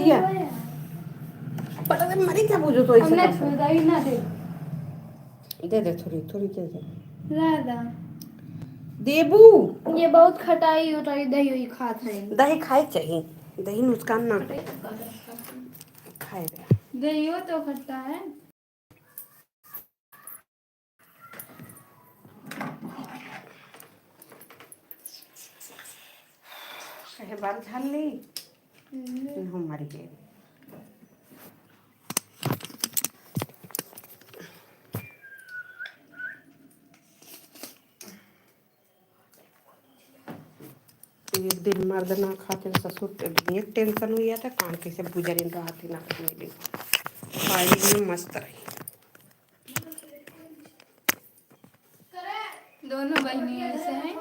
भुजिया पर अगर मरी क्या पूछो तो हमने दही ना दे दे थोड़ी थोड़ी दे ज्यादा देबू। ये बहुत खटाई हो रही दही हुई खात है दही खाए चाहिए, दही नुकसान ना खाए। दही हो तो खट्टा है। कहे बाल झाल ली हम मर गए। एक दिन मर्द ना खाते ससुर एक टेंशन हुई था कान कैसे गुजरे रात ना मिली खाई में मस्त रही। दोनों बहनी ऐसे हैं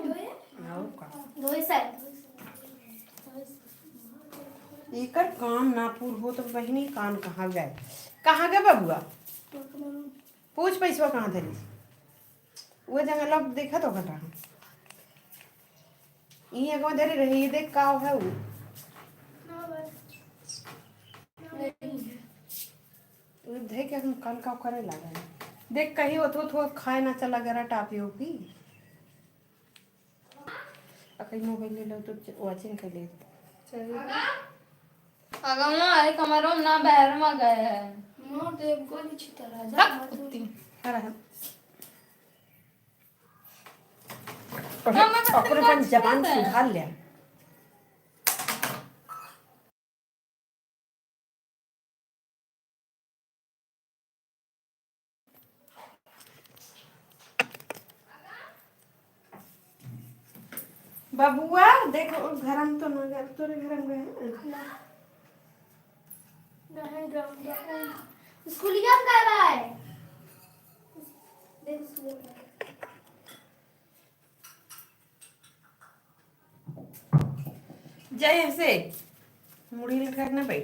एकर काम ना पूर हो तो बहनी कान कहाँ गए, कहाँ गए बबुआ पूछ पैसवा कहाँ धरी वो जगह लोग देखा तो घटा ये कौन धरी रही ये देख का है वो देख के हम कल का करे लगा देख कहीं वो थो खाए ना चला गरा टापी होगी कहीं मोबाइल ले लो तो वाचिंग कर ले अगर ना आए कमरों ना बहर में गए हैं मोर देव को भी छिता राजा कुत्ती अपन जबान सुधार ले। बबुआ देखो घर में तो ना गए तोरे घर में गए स्कूलिया में कर रहा है देख स्कूल जय ऐसे मुड़ी करना भाई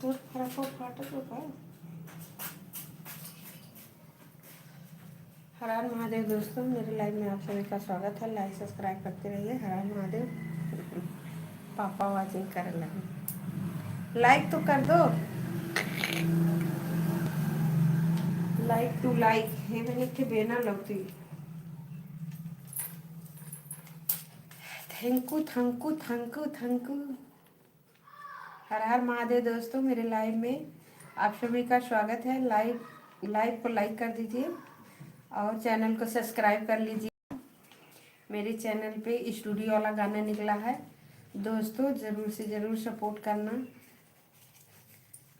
तो फर्क हो फाटा तो का हर हर महादेव दोस्तों, मेरे लाइव में आप सभी का स्वागत है। लाइक सब्सक्राइब करते रहिए। हर हर महादेव। पापा वाचिंग कर लगे, लाइक तो कर दो, लाइक टू लाइक हे मैंने के बेना लगती। Thank you thank you thank you thank you. Har Har Mahadev दोस्तों, मेरे लाइव में आप सभी का स्वागत है। लाइव को लाइक कर दीजिए और चैनल को सब्सक्राइब कर लीजिए। मेरे चैनल पे स्टूडियो वाला गाना निकला है दोस्तों, ज़रूर से ज़रूर सपोर्ट करना,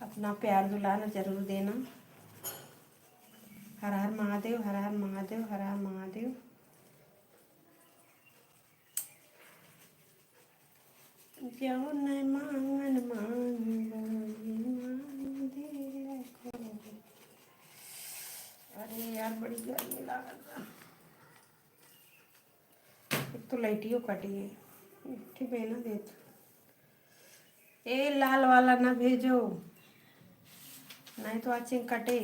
अपना प्यार दुलाना ज़रूर देना। हर हर महादेव हर हर महादेव हर हर महादेव। जौन मांगन मांगो दे रखो। अरे यार बड़ी गर्मी लागल, एक तो लाइटियो कटी है। ठीक है ना देख ए लाल वाला ना भेजो नहीं तो अच्छे कटे।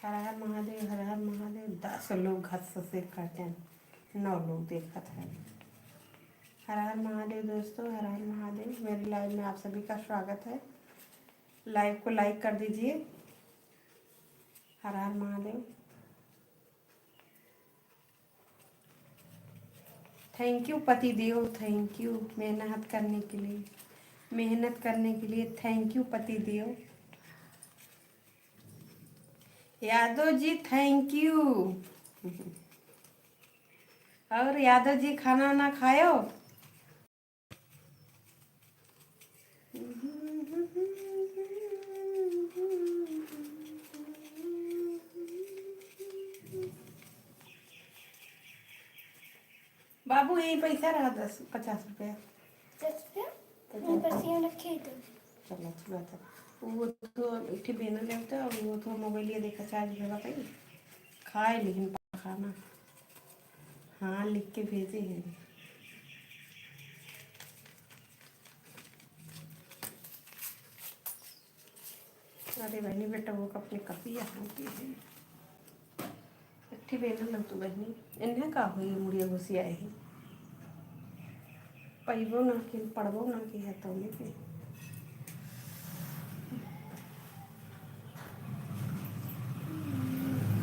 हर हर महादेव हर हर महादेव। 10 लोग हद से करते हैं, 9 लोग देखा था। हर हर महादेव दोस्तों, हर हर महादेव। मेरे लाइव में आप सभी का स्वागत है। लाइव को लाइक कर दीजिए। हर हर महादेव। थैंक यू पति देव, थैंक यू मेहनत करने के लिए, मेहनत करने के लिए थैंक यू पति देव। Yadav ji thank you. और यादव जी खाना ना खायो। बाबू यही पैसा रहा 50 रुपया। 10 रखे तो चलो अच्छी बात है। वो तो एक बेना लेता और वो तो मोबाइल ये देखा चार्ज लगा पाई खाए, लेकिन खाना हाँ लिख के भेजे हैं। अरे बहनी बेटा वो अपने कपी होती है। बेना लग तू बहनी इन्हें का हुई मुड़िया घुसी आए ही पैबो ना कि पढ़बो ना कि है तो लेके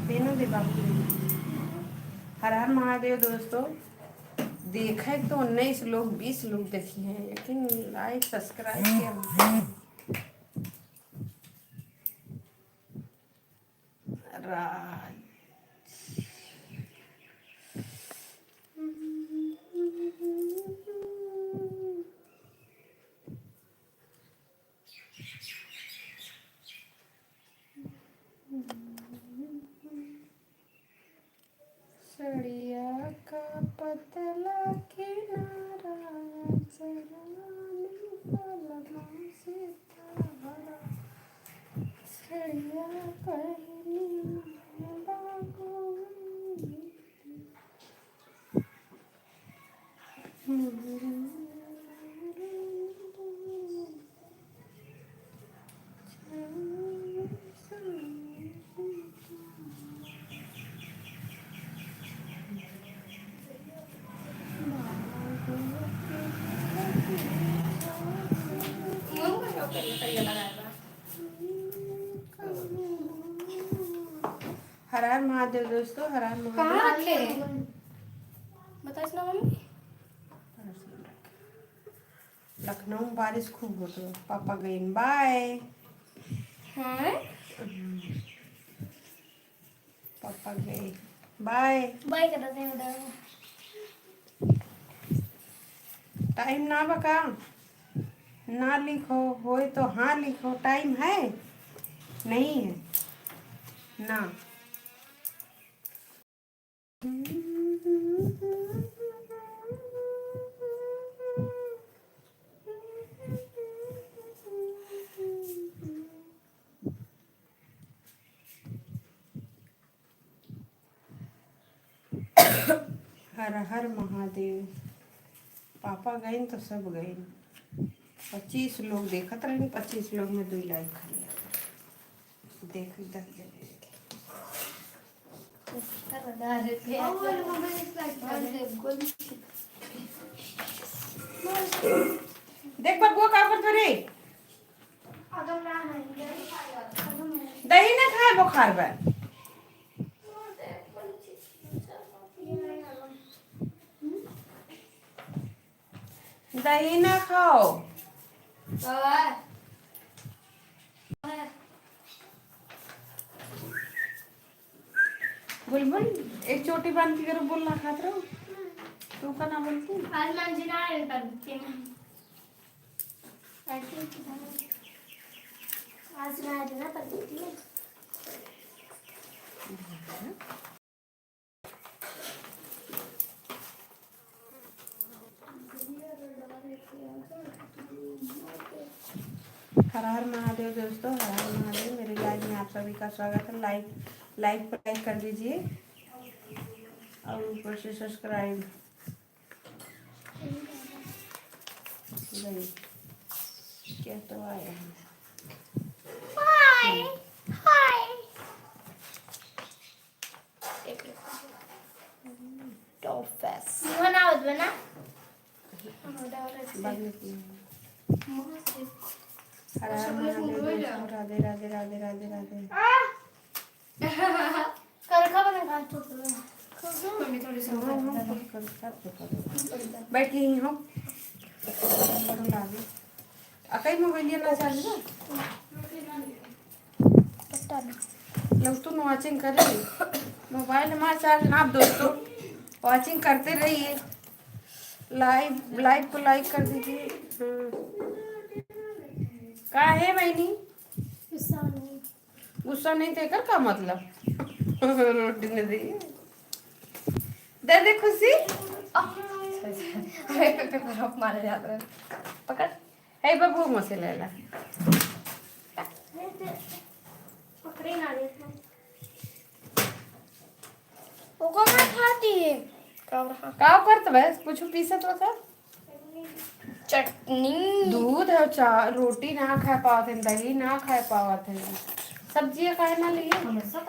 देना दे बाबू हर हर महादेव दोस्तों। देखे तो 19 लोग 20 लोग देखी हैं लेकिन लाइक सब्सक्राइब किया राज सड़िया का पतला किनारा जलाने वाला सितारा सड़िया पहली हर हर महादेव दोस्तों। हर हर कहाँ महादेव। रखे बता ना मम्मी। लखनऊ में बारिश खूब होती है। पापा गए बाय। हाँ पापा गए बाय। बाय कर देते हैं टाइम ना बका ना लिखो होए तो हाँ लिखो। टाइम है नहीं है ना। हर हर महादेव। पापा गए तो सब गए। 25 लोग देखत रहे। 25 लोग में 2 लाइक कर लिया। देख इधर देख बबुआ का कर रे दही ना खाए बुखार बा। दही ना खाओ। बुलबुल एक चोटी बांध के करो बोलना खात रहो। तू का ना बोलती आज मंजिला कर देती हैं आज ना कर देती है। हर हर महादेव दोस्तों। हर हर महादेव। मेरे लाइव में आप सभी का स्वागत है। लाइक पर लाइक कर दीजिए और ऊपर से सब्सक्राइब। क्या तो आया है। हाय हाय टॉफेस बना बना हर हर महादेव दोस्तों। राधे राधे राधे राधे राधे। करखा बना बैठी ही हो अकई मोबाइल ना चार्ज लोग तुम वॉचिंग कर रही मोबाइल हमारा चार्ज। आप दोस्तों वॉचिंग करते रहिए। लाइव को लाइक कर दीजिए। का है बहनी गुस्सा नहीं देकर का मतलब रोटी ने दी दे दे खुशी। मारे जाते हैं पकड़ है बबू मुझसे ले ला। पकड़े ना देखो वो कौन खाती है का करत बस कुछ पीसत हो था चटनी दूध और चार रोटी ना खा पावत है। दही ना खा पावत है। सब्जी खाए ना लिए हमेशा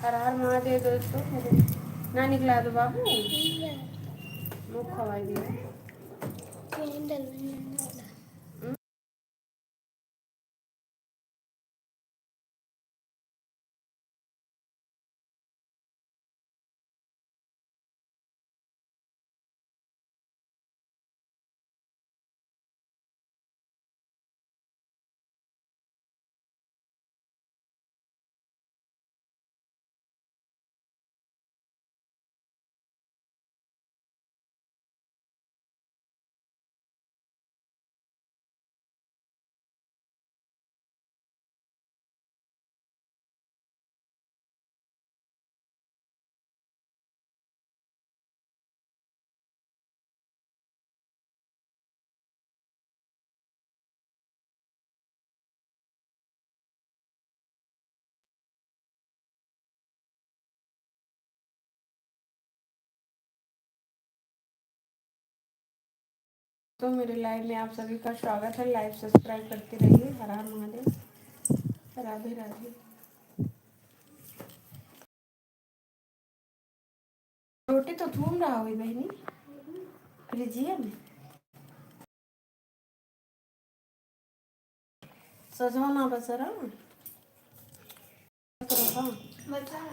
हर हर महादेव दोस्तों मेरे ना निकला दो बाबू मुँह खवाई दिया तो मेरे लाइव में आप सभी का स्वागत है। लाइव सब्सक्राइब करते रहिए। हर हर महादेव। राधे राधे। रोटी तो थूम रहा हुई बहनी फ्रिजिया में सजवाना बसरा बता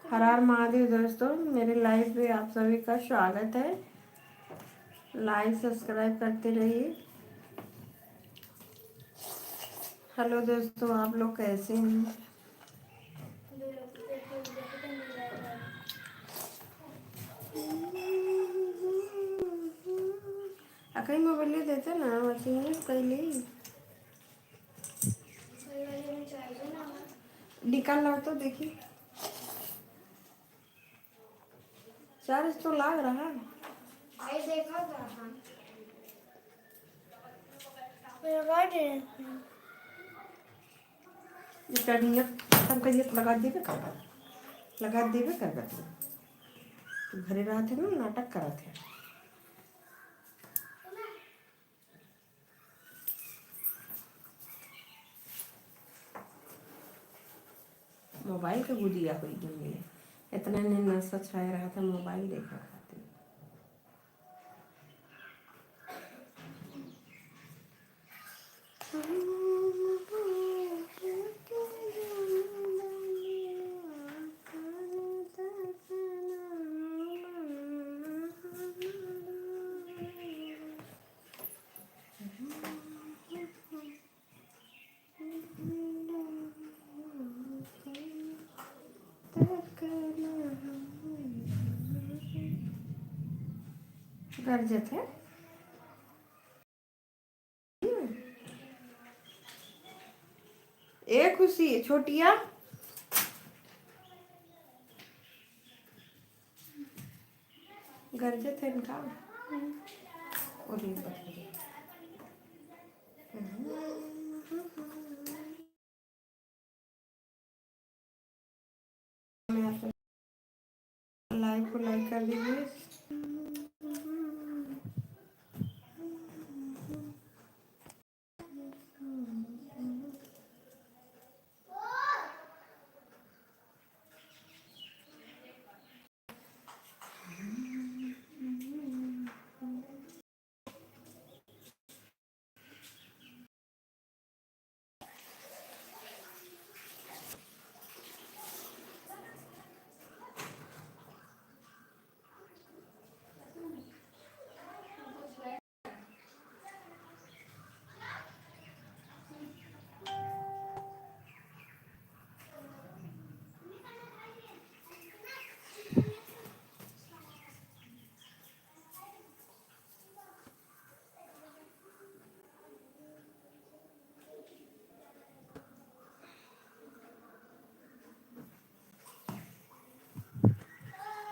हर हर महादेव दोस्तों मेरे लाइव में आप सभी का स्वागत है। लाइक सब्सक्राइब करते रहिए। हेलो दोस्तों, आप लोग कैसे हैं? कहीं मोबाइल देते ना मशीन कहीं निकाल लो तो देखिए चार्ज तो लाग रहा है। आई देखा था सब कहिए लगा देवे कर घरे रहा थे ना नाटक करा थे। मोबाइल के गुदिया हुई जमी इतना ने नशा छाया रहा था मोबाइल देखा खातिर। गर्जत है ए खुशी छोटिया गर्जत है इनका और ये बच्चे लाइक को लाइक कर दीजिए।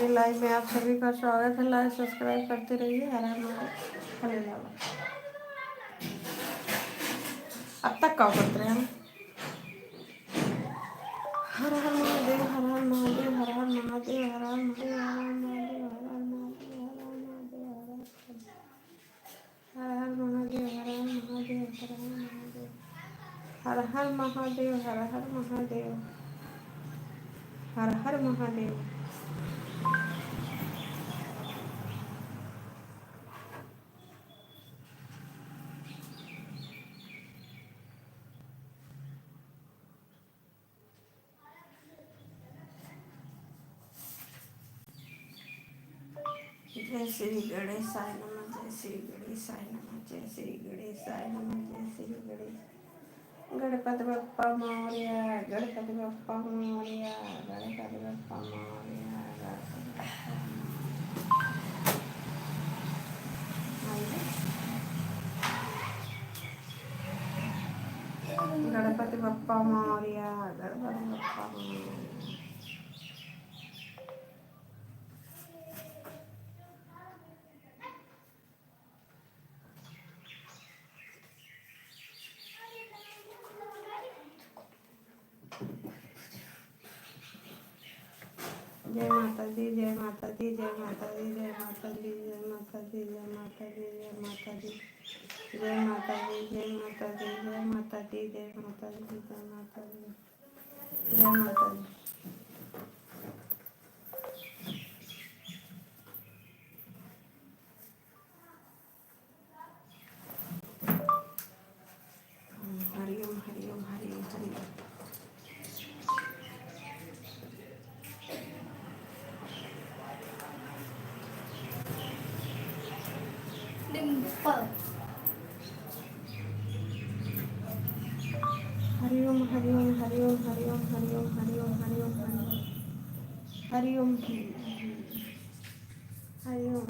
मेरे लाइव में आप सभी का स्वागत है। लाइक सब्सक्राइब करते रहिए। हर हर महादेव। हरे राम। अब तक क्या करते रहे हम? हर हर महादेव, हर हर महादेव, हर हर महादेव, हर हर महादेव, हर हर महादेव, हर हर महादेव, हर हर महादेव, हर हर महादेव, हर हर महादेव, हर हर महादेव। जय श्री गणेशाय नमः, जय श्री गणेशाय नमः, जय श्री गणेशाय नमः, जय श्री गणेश। गणपति बप्पा मोरया, गणपति बप्पा मोरया, गणपति बप्पा मोरया, गणपति बप्पा मोरया, गणपति बप्पा मोरया। जय माता दी, जय माता दी, जय माता दी, जय माता दी, जय माता दी, जय माता दी, जय माता दी, जय माता दी, जय माता दी, जय माता दी, जय माता दी, जय माता दी, जय माता दी। हरिओम हरिओम हरिओम हरिओम। डिम्पल हरिओम हरिओम हरिओम हरिओम हरिओम हरिओम हरिओम हरिओम हरिओम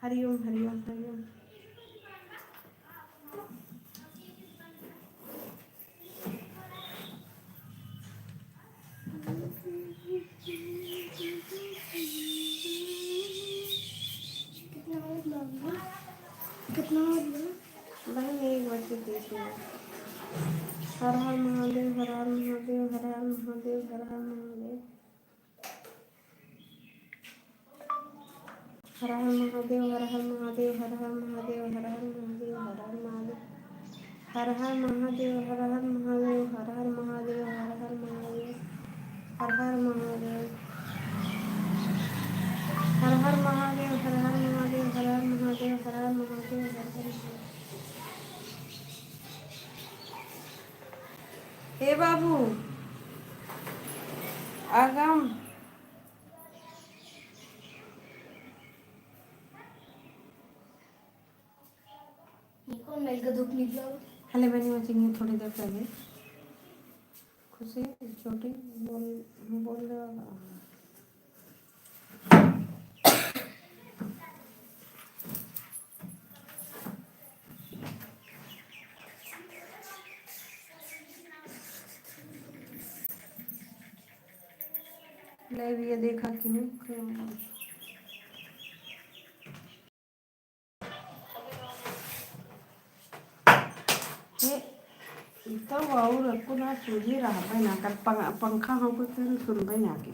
हरिओम हरिओम हरिओम। कितना बहन 1:30 हर हर महादेव, हर हर महादेव, हर हर महादेव, हर हर महादेव, हर हर महादेव, हर हर महादेव, हर हर महादेव, हर हर महादेव, हर हर महादेव, हर हर महादेव, हर हर महादेव, हर हर महादेव, हर हर महादेव, हर हर महादेव, हर हर महादेव, हर हर महादेव, हर हर महादेव, हर हर महादेव। हे बाबू आगम कौन मेल का धूप निकला? हले बनी बचेंगे थोड़ी देर पहले। खुशी छोटी बोल बोल लाइव ये देखा क्यों? तब और कुना सूझी रहा भाई ना कर पंखा हमको फिर सुन भाई ना के